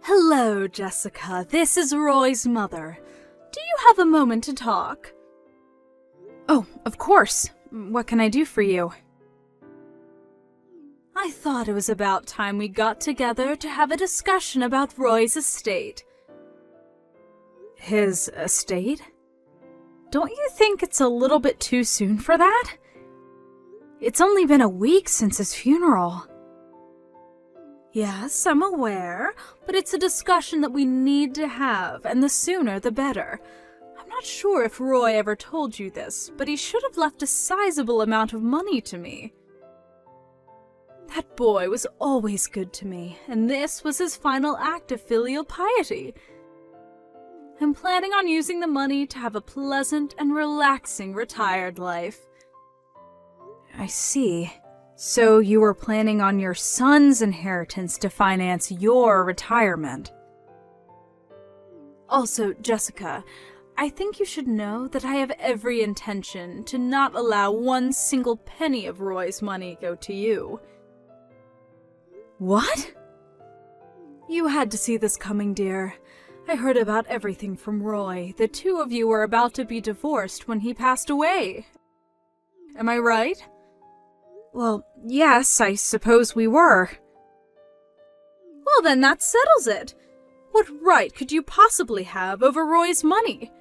Hello, Jessica. This is Roy's mother. Do you have a moment to talk? Oh, of course. What can I do for you? I thought it was about time we got together to have a discussion about Roy's estate. His estate? Don't you think it's a little bit too soon for that? It's only been a week since his funeral. Yes, I'm aware, but it's a discussion that we need to have, and the sooner the better. I'm not sure if Roy ever told you this, but he should have left a sizable amount of money to me. That boy was always good to me, and this was his final act of filial piety. I'm planning on using the money to have a pleasant and relaxing retired life. I see. So you were planning on your son's inheritance to finance your retirement. Also, Jessica, I think you should know that I have every intention to not allow one single penny of Roy's money go to you. What? You had to see this coming, dear. I heard about everything from Roy. The two of you were about to be divorced when he passed away. Am I right? Well, yes, I suppose we were. Well, then that settles it. What right could you possibly have over Roy's money?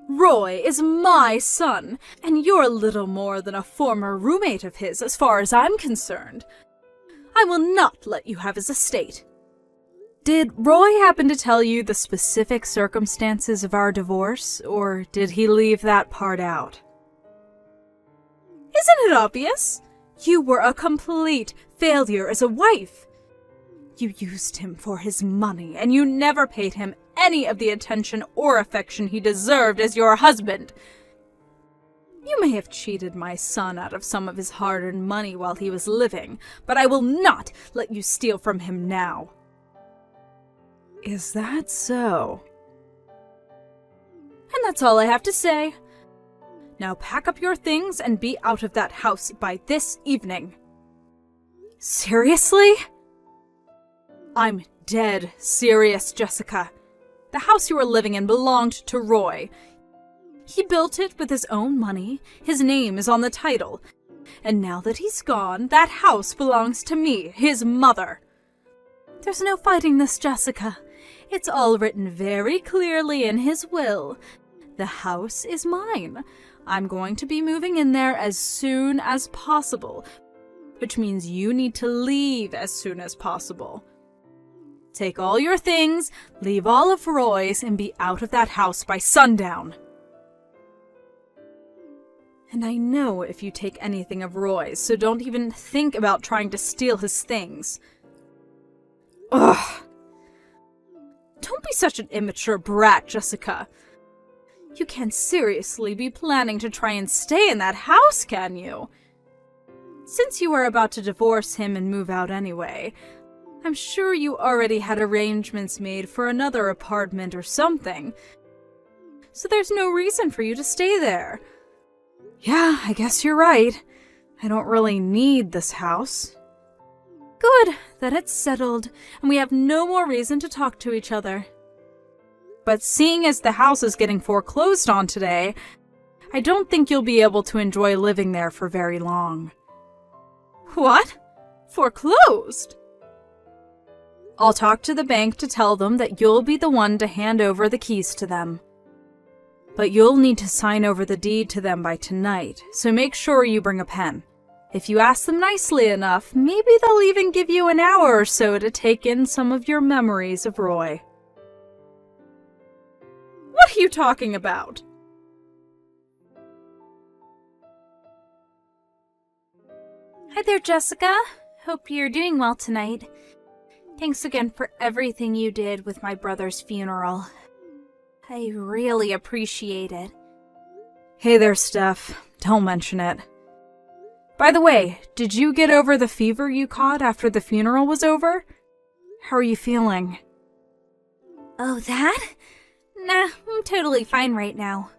Roy is my son, and you're little more than a former roommate of his as far as I'm concerned. I will not let you have his estate. Did Roy happen to tell you the specific circumstances of our divorce, or did he leave that part out? Isn't it obvious? You were a complete failure as a wife. You used him for his money, and you never paid him any of the attention or affection he deserved as your husband. You may have cheated my son out of some of his hard-earned money while he was living, but I will not let you steal from him now. Is that so? And that's all I have to say. Now pack up your things and be out of that house by this evening. Seriously? I'm dead serious, Jessica. The house you are living in belonged to Roy. He built it with his own money. His name is on the title. And now that he's gone, that house belongs to me, his mother. There's no fighting this, Jessica. It's all written very clearly in his will. The house is mine. I'm going to be moving in there as soon as possible, which means you need to leave as soon as possible. Take all your things, leave all of Roy's, and be out of that house by sundown. And I know if you take anything of Roy's, so don't even think about trying to steal his things. Ugh! Don't be such an immature brat, Jessica. You can't seriously be planning to try and stay in that house, can you? Since you were about to divorce him and move out anyway, I'm sure you already had arrangements made for another apartment or something. So there's no reason for you to stay there. Yeah, I guess you're right. I don't really need this house. Good, that it's settled, and we have no more reason to talk to each other. But seeing as the house is getting foreclosed on today, I don't think you'll be able to enjoy living there for very long. What? Foreclosed? I'll talk to the bank to tell them that you'll be the one to hand over the keys to them. But you'll need to sign over the deed to them by tonight, so make sure you bring a pen. If you ask them nicely enough, maybe they'll even give you an hour or so to take in some of your memories of Roy. What are you talking about? Hi there, Jessica. Hope you're doing well tonight. Thanks again for everything you did with my brother's funeral. I really appreciate it. Hey there, Steph. Don't mention it. By the way, did you get over the fever you caught after the funeral was over? How are you feeling? Oh, that? Nah, I'm totally fine right now.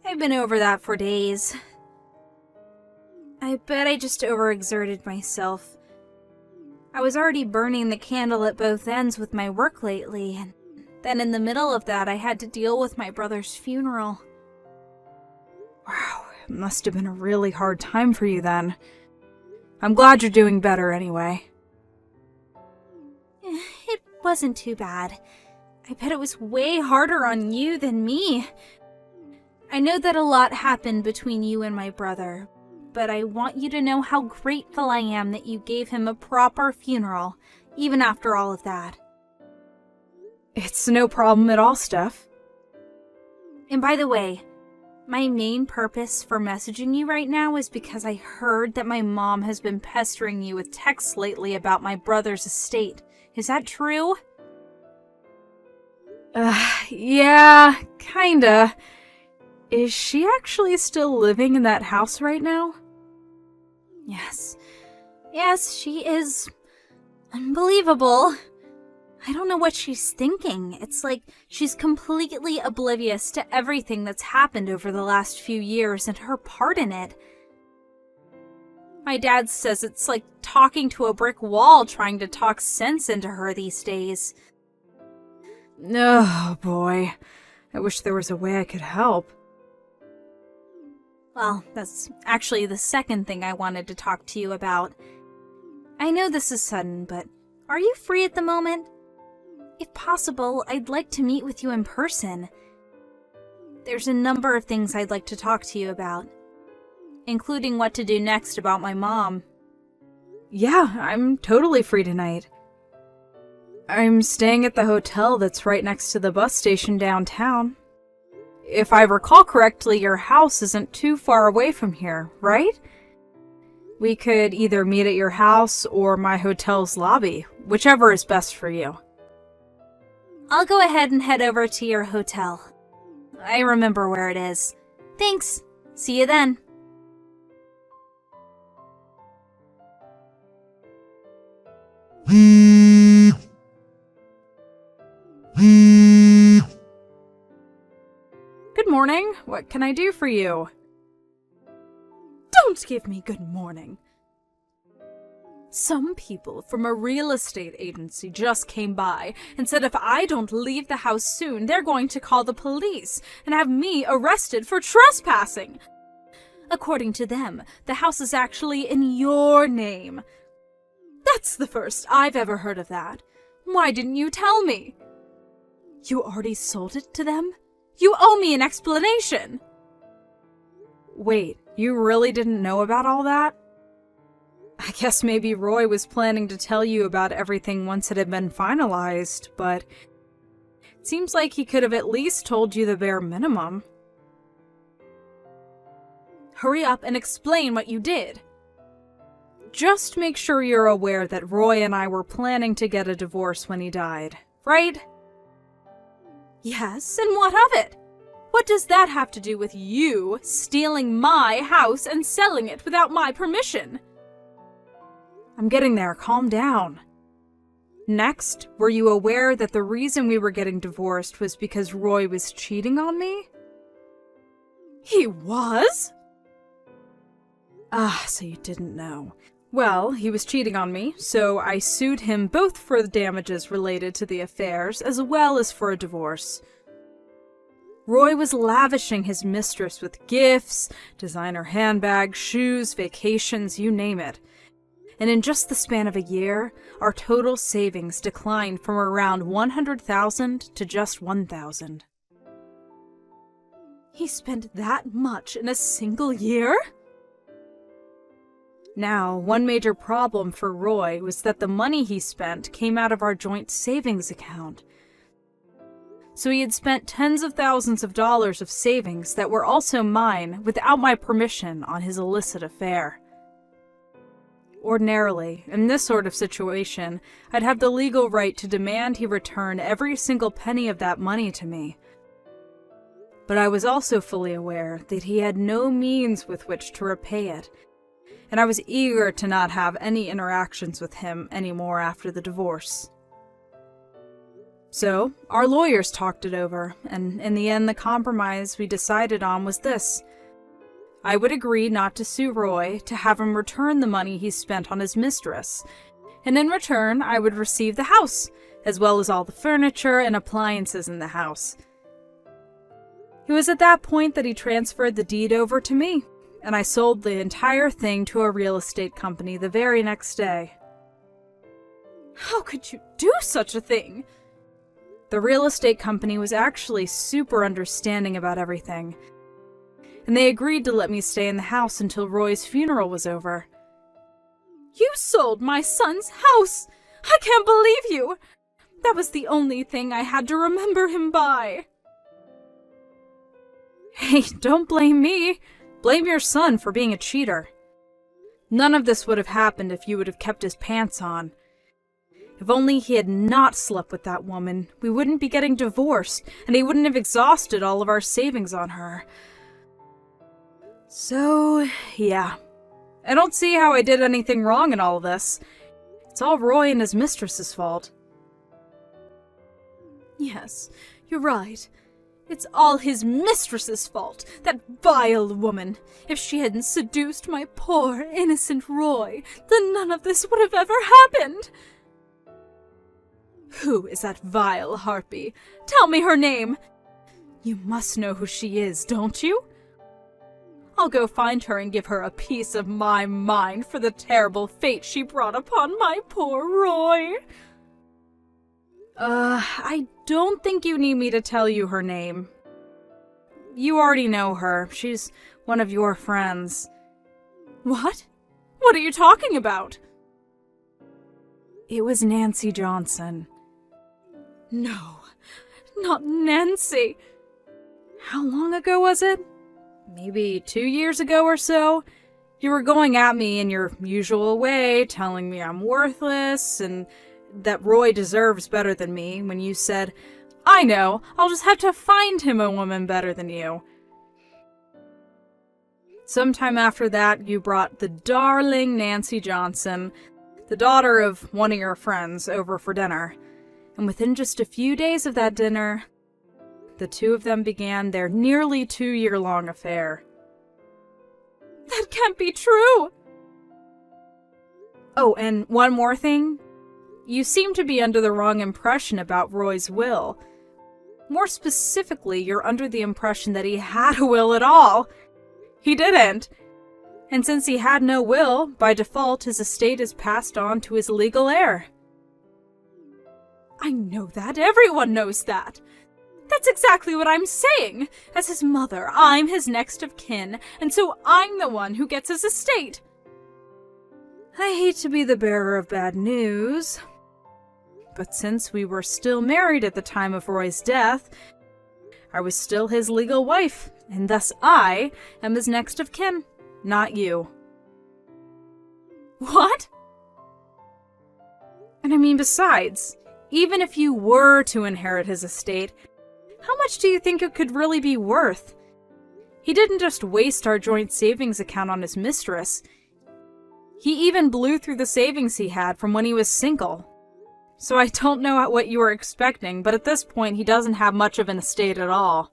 I've been over that for days. I bet I just overexerted myself. I was already burning the candle at both ends with my work lately, and then in the middle of that I had to deal with my brother's funeral. Wow, it must have been a really hard time for you then. I'm glad you're doing better anyway. It wasn't too bad. I bet it was way harder on you than me. I know that a lot happened between you and my brother, but I want you to know how grateful I am that you gave him a proper funeral, even after all of that. It's no problem at all, Steph. And by the way, my main purpose for messaging you right now is because I heard that my mom has been pestering you with texts lately about my brother's estate. Is that true? Yeah, kinda. Is she actually still living in that house right now? Yes. Yes, she is. Unbelievable. I don't know what she's thinking. It's like she's completely oblivious to everything that's happened over the last few years and her part in it. My dad says it's like talking to a brick wall trying to talk sense into her these days. Oh, boy. I wish there was a way I could help. Well, that's actually the second thing I wanted to talk to you about. I know this is sudden, but are you free at the moment? If possible, I'd like to meet with you in person. There's a number of things I'd like to talk to you about, including what to do next about my mom. Yeah, I'm totally free tonight. I'm staying at the hotel that's right next to the bus station downtown. If I recall correctly, your house isn't too far away from here, right? We could either meet at your house or my hotel's lobby, whichever is best for you. I'll go ahead and head over to your hotel. I remember where it is. Thanks. See you then. Good morning. What can I do for you? Don't give me good morning. Some people from a real estate agency just came by and said if I don't leave the house soon, they're going to call the police and have me arrested for trespassing. According to them, the house is actually in your name. That's the first I've ever heard of that. Why didn't you tell me? You already sold it to them? You owe me an explanation. Wait, you really didn't know about all that? I guess maybe Roy was planning to tell you about everything once it had been finalized, but it seems like he could have at least told you the bare minimum. Hurry up and explain what you did. Just make sure you're aware that Roy and I were planning to get a divorce when he died, right? Yes, and what of it? What does that have to do with you stealing my house and selling it without my permission? I'm getting there. Calm down. Next, were you aware that the reason we were getting divorced was because Roy was cheating on me? He was? So you didn't know. Well, he was cheating on me, so I sued him both for the damages related to the affairs as well as for a divorce. Roy was lavishing his mistress with gifts, designer handbags, shoes, vacations, you name it. And in just the span of a year, our total savings declined from around $100,000 to just $1,000. He spent that much in a single year? Now, one major problem for Roy was that the money he spent came out of our joint savings account. So he had spent tens of thousands of dollars of savings that were also mine without my permission on his illicit affair. Ordinarily, in this sort of situation, I'd have the legal right to demand he return every single penny of that money to me. But I was also fully aware that he had no means with which to repay it, and I was eager to not have any interactions with him anymore after the divorce. So, our lawyers talked it over, and in the end the compromise we decided on was this. I would agree not to sue Roy, to have him return the money he spent on his mistress, and in return I would receive the house, as well as all the furniture and appliances in the house. It was at that point that he transferred the deed over to me, and I sold the entire thing to a real estate company the very next day. How could you do such a thing? The real estate company was actually super understanding about everything, and they agreed to let me stay in the house until Roy's funeral was over. You sold my son's house! I can't believe you! That was the only thing I had to remember him by. Hey, don't blame me. Blame your son for being a cheater. None of this would have happened if you would have kept his pants on. If only he had not slept with that woman, we wouldn't be getting divorced, and he wouldn't have exhausted all of our savings on her. So, yeah. I don't see how I did anything wrong in all of this. It's all Roy and his mistress's fault. Yes, you're right. It's all his mistress's fault, that vile woman. If she hadn't seduced my poor, innocent Roy, then none of this would have ever happened. Who is that vile harpy? Tell me her name. You must know who she is, don't you? I'll go find her and give her a piece of my mind for the terrible fate she brought upon my poor Roy. I don't think you need me to tell you her name. You already know her. She's one of your friends. What? What are you talking about? It was Nancy Johnson. No, not Nancy. How long ago was it? Maybe 2 years ago or so? You were going at me in your usual way, telling me I'm worthless and that Roy deserves better than me, when you said, I know, I'll just have to find him a woman better than you. Sometime after that, you brought the darling Nancy Johnson, the daughter of one of your friends, over for dinner. And within just a few days of that dinner, the two of them began their nearly 2-year-long affair. That can't be true! Oh, and one more thing. You seem to be under the wrong impression about Roy's will. More specifically, you're under the impression that he had a will at all. He didn't. And since he had no will, by default his estate is passed on to his legal heir. I know that. Everyone knows that. That's exactly what I'm saying. As his mother, I'm his next of kin, and so I'm the one who gets his estate. I hate to be the bearer of bad news, but since we were still married at the time of Roy's death, I was still his legal wife, and thus I am his next of kin, not you. What? And I mean, besides, even if you were to inherit his estate, how much do you think it could really be worth? He didn't just waste our joint savings account on his mistress. He even blew through the savings he had from when he was single. So I don't know what you were expecting, but at this point he doesn't have much of an estate at all.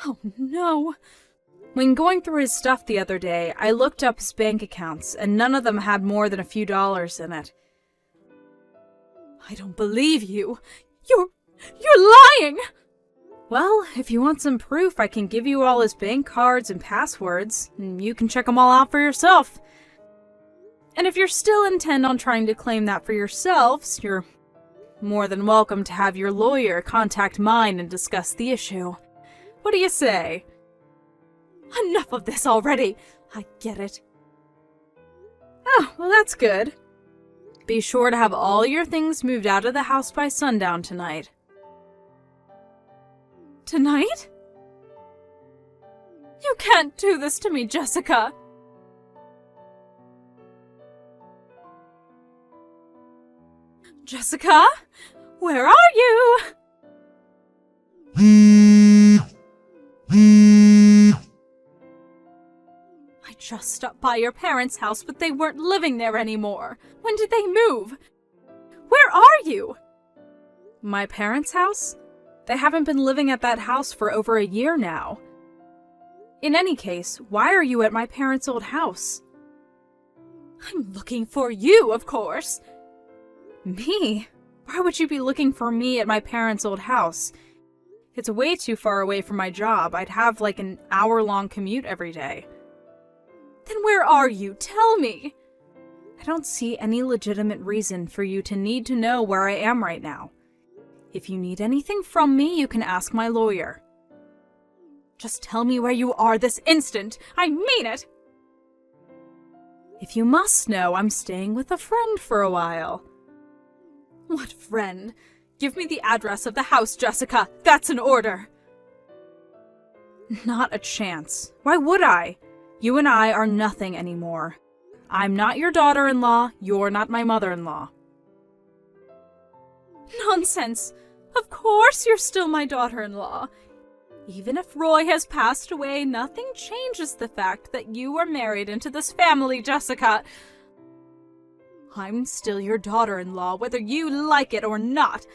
Oh no. When going through his stuff the other day, I looked up his bank accounts, and none of them had more than a few dollars in it. I don't believe you. You're lying! Well, if you want some proof, I can give you all his bank cards and passwords, and you can check them all out for yourself. And if you're still intent on trying to claim that for yourselves, you're more than welcome to have your lawyer contact mine and discuss the issue. What do you say? Enough of this already. I get it. Oh, well that's good. Be sure to have all your things moved out of the house by sundown tonight. Tonight? You can't do this to me, Jessica. Jessica? Where are you? I just stopped by your parents' house, but they weren't living there anymore. When did they move? Where are you? My parents' house? They haven't been living at that house for over a year now. In any case, why are you at my parents' old house? I'm looking for you, of course. Me? Why would you be looking for me at my parents' old house? It's way too far away from my job. I'd have like an hour-long commute every day. Then where are you? Tell me! I don't see any legitimate reason for you to need to know where I am right now. If you need anything from me, you can ask my lawyer. Just tell me where you are this instant. I mean it! If you must know, I'm staying with a friend for a while. What friend? Give me the address of the house, Jessica. That's an order. Not a chance. Why would I? You and I are nothing anymore. I'm not your daughter-in-law. You're not my mother-in-law. Nonsense. Of course you're still my daughter-in-law. Even if Roy has passed away, nothing changes the fact that you were married into this family, Jessica. I'm still your daughter-in-law, whether you like it or not.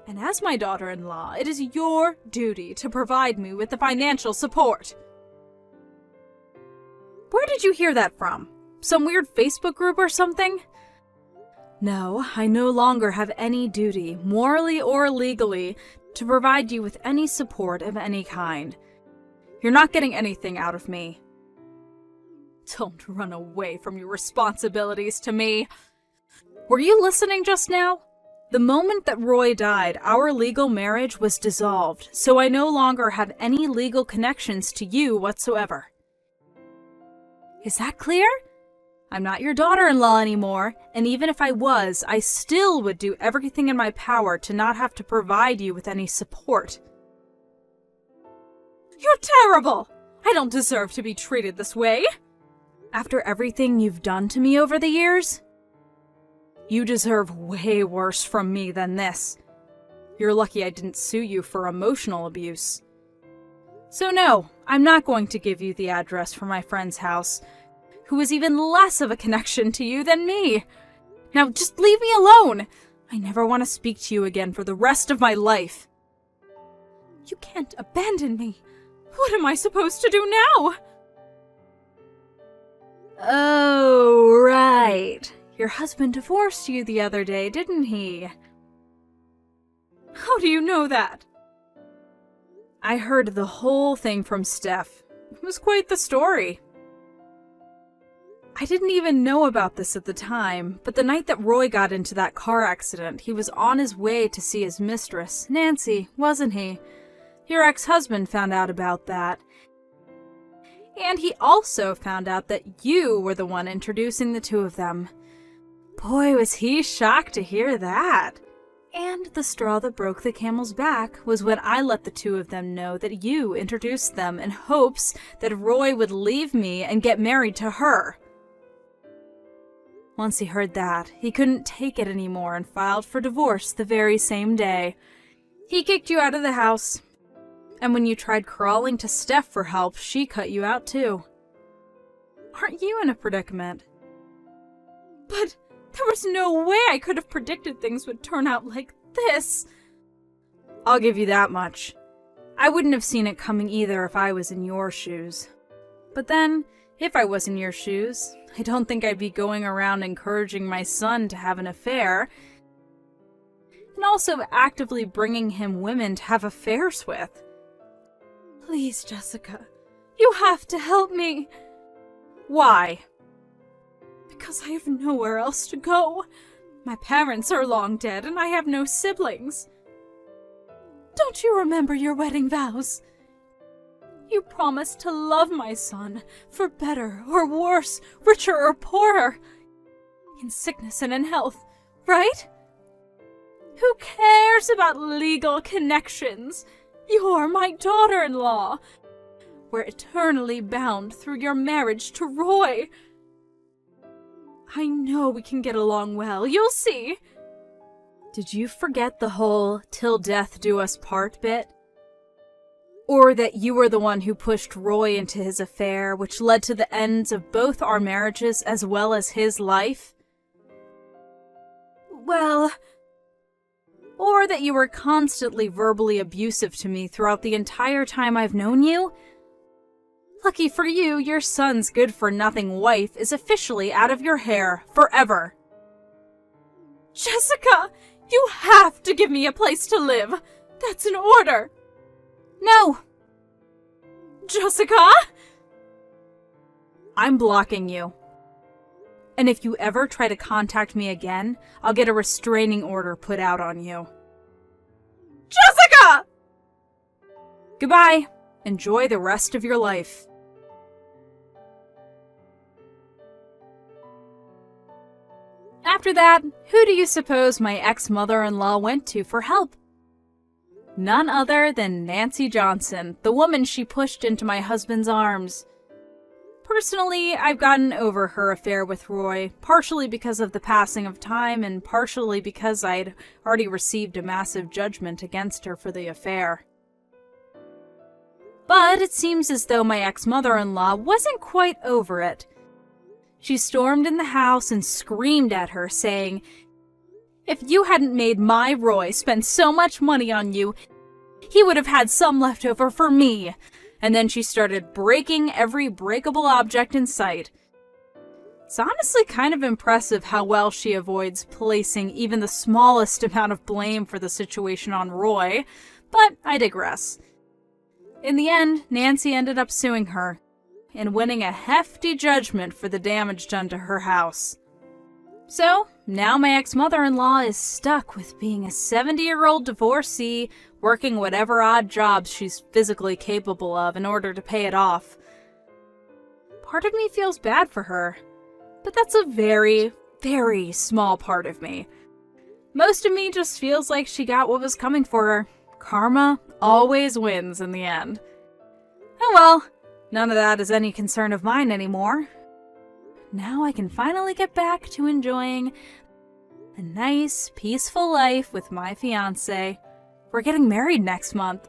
And as my daughter-in-law, it is your duty to provide me with the financial support. Where did you hear that from? Some weird Facebook group or something? No, I no longer have any duty, morally or legally, to provide you with any support of any kind. You're not getting anything out of me. Don't run away from your responsibilities to me. Were you listening just now? The moment that Roy died, our legal marriage was dissolved, so I no longer have any legal connections to you whatsoever. Is that clear? I'm not your daughter-in-law anymore, and even if I was, I still would do everything in my power to not have to provide you with any support. You're terrible! I don't deserve to be treated this way. After everything you've done to me over the years, you deserve way worse from me than this. You're lucky I didn't sue you for emotional abuse. So no, I'm not going to give you the address for my friend's house, who is even less of a connection to you than me. Now just leave me alone. I never want to speak to you again for the rest of my life. You can't abandon me. What am I supposed to do now? Oh, right. Your husband divorced you the other day, didn't he? How do you know that? I heard the whole thing from Steph. It was quite the story. I didn't even know about this at the time, but the night that Roy got into that car accident, he was on his way to see his mistress, Nancy, wasn't he? Your ex-husband found out about that. And he also found out that you were the one introducing the two of them. Boy, was he shocked to hear that. And the straw that broke the camel's back was when I let the two of them know that you introduced them in hopes that Roy would leave me and get married to her. Once he heard that, he couldn't take it anymore and filed for divorce the very same day. He kicked you out of the house. And when you tried crawling to Steph for help, she cut you out too. Aren't you in a predicament? But there was no way I could have predicted things would turn out like this. I'll give you that much. I wouldn't have seen it coming either if I was in your shoes. But then, if I was in your shoes, I don't think I'd be going around encouraging my son to have an affair, and also actively bringing him women to have affairs with. Please, Jessica, you have to help me. Why? Because I have nowhere else to go. My parents are long dead, and I have no siblings. Don't you remember your wedding vows? You promised to love my son, for better or worse, richer or poorer, in sickness and in health, right? Who cares about legal connections? You're my daughter-in-law. We're eternally bound through your marriage to Roy. I know we can get along well, you'll see. Did you forget the whole "till death do us part" bit? Or that you were the one who pushed Roy into his affair, which led to the ends of both our marriages as well as his life? Well, or that you were constantly verbally abusive to me throughout the entire time I've known you? Lucky for you, your son's good-for-nothing wife is officially out of your hair forever. Jessica, you have to give me a place to live. That's an order. No. Jessica? I'm blocking you. And if you ever try to contact me again, I'll get a restraining order put out on you. Jessica! Goodbye. Enjoy the rest of your life. After that, who do you suppose my ex-mother-in-law went to for help? None other than Nancy Johnson, the woman she pushed into my husband's arms. Personally, I've gotten over her affair with Roy, partially because of the passing of time and partially because I'd already received a massive judgment against her for the affair. But it seems as though my ex-mother-in-law wasn't quite over it. She stormed in the house and screamed at her, saying, "If you hadn't made my Roy spend so much money on you, he would have had some left over for me." And then she started breaking every breakable object in sight. It's honestly kind of impressive how well she avoids placing even the smallest amount of blame for the situation on Roy, but I digress. In the end, Nancy ended up suing her and winning a hefty judgment for the damage done to her house. So, now my ex-mother-in-law is stuck with being a 70-year-old divorcee, working whatever odd jobs she's physically capable of in order to pay it off. Part of me feels bad for her, but that's a very, very small part of me. Most of me just feels like she got what was coming for her. Karma always wins in the end. Oh well, none of that is any concern of mine anymore. Now I can finally get back to enjoying a nice, peaceful life with my fiancé. We're getting married next month.